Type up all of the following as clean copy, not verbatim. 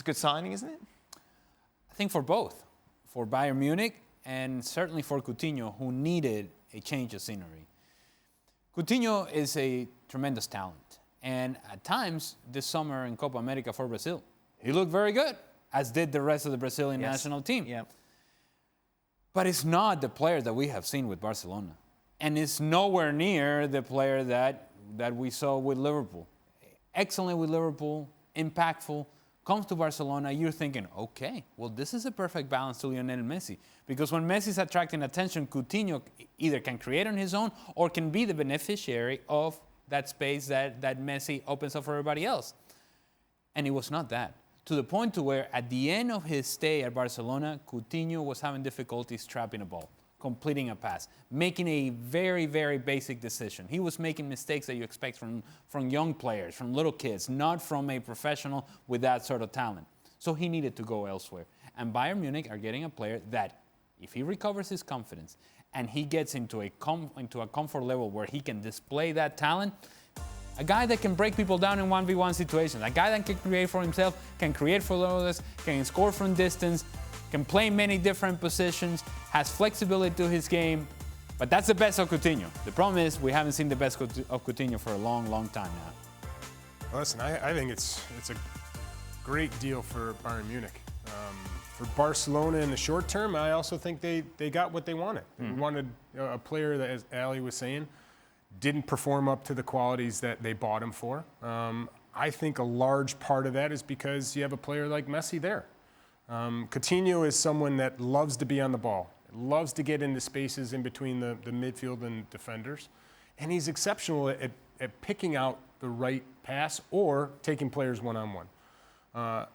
a good signing, isn't it? I think for both. For Bayern Munich and certainly for Coutinho, who needed a change of scenery. Coutinho is a tremendous talent. And at times, this summer in Copa America for Brazil, he looked very good, as did the rest of the Brazilian national team. Yeah. But it's not the player that we have seen with Barcelona. And it's nowhere near the player that we saw with Liverpool. Excellent with Liverpool, impactful, comes to Barcelona, you're thinking, okay, well, this is a perfect balance to Lionel Messi. Because when Messi's attracting attention, Coutinho either can create on his own or can be the beneficiary of that space that Messi opens up for everybody else. And it was not that. To the point to where at the end of his stay at Barcelona, Coutinho was having difficulties trapping a ball, completing a pass, making a very, very basic decision. He was making mistakes that you expect from young players, from little kids, not from a professional with that sort of talent. So he needed to go elsewhere. And Bayern Munich are getting a player that, if he recovers his confidence and he gets into a comfort level where he can display that talent, a guy that can break people down in 1v1 situations, a guy that can create for himself, can create for others, can score from distance, can play many different positions, has flexibility to his game. But that's the best of Coutinho. The problem is we haven't seen the best of Coutinho for a long, long time now. Listen, I think it's a great deal for Bayern Munich. For Barcelona in the short term, I also think they got what they wanted. They wanted a player that, as Ali was saying, didn't perform up to the qualities that they bought him for. I think a large part of that is because you have a player like Messi there. Coutinho is someone that loves to be on the ball, loves to get into spaces in between the midfield and defenders, and he's exceptional at picking out the right pass or taking players one-on-one.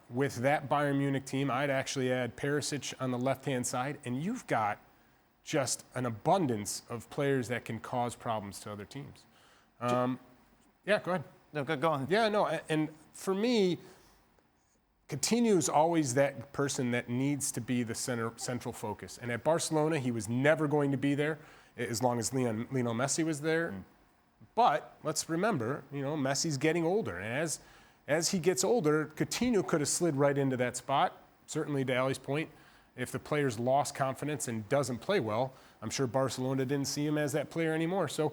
With that Bayern Munich team, I'd actually add Perisic on the left-hand side, and you've got just an abundance of players that can cause problems to other teams. Yeah, go ahead. No, go on. Yeah, no, and for me, Coutinho's always that person that needs to be the central focus. And at Barcelona, he was never going to be there as long as Lionel Messi was there. But let's remember, Messi's getting older. And as he gets older, Coutinho could have slid right into that spot. Certainly, to Ali's point, if the player's lost confidence and doesn't play well, I'm sure Barcelona didn't see him as that player anymore. So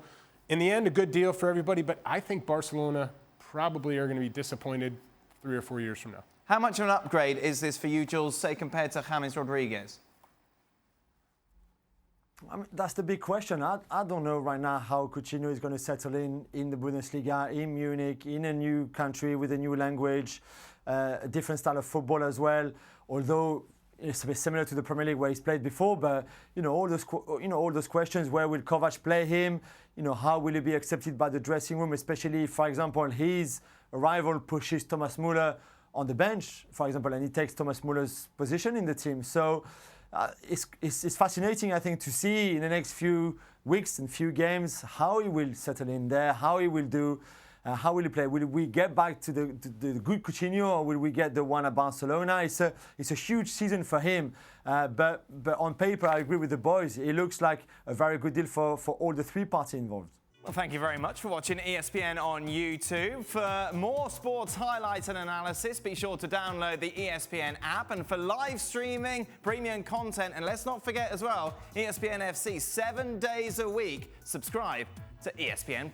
in the end, a good deal for everybody. But I think Barcelona probably are going to be disappointed 3 or 4 years from now. How much of an upgrade is this for you, Jules, say, compared to James Rodriguez? I mean, that's the big question. I don't know right now how Coutinho is going to settle in the Bundesliga, in Munich, in a new country with a new language, a different style of football as well. Although it's a bit similar to the Premier League where he's played before, but all those questions: where will Kovac play him? How will he be accepted by the dressing room? Especially if, for example, his rival pushes Thomas Müller on the bench, for example, and he takes Thomas Müller's position in the team. So it's fascinating, I think, to see in the next few weeks and few games how he will settle in there, how he will do, how will he play. Will we get back to the good Coutinho, or will we get the one at Barcelona? It's a huge season for him. But on paper, I agree with the boys. It looks like a very good deal for all the three parties involved. Well, thank you very much for watching ESPN on YouTube. For more sports highlights and analysis, be sure to download the ESPN app. And for live streaming, premium content, and let's not forget as well, ESPNFC 7 days a week. Subscribe to ESPN+.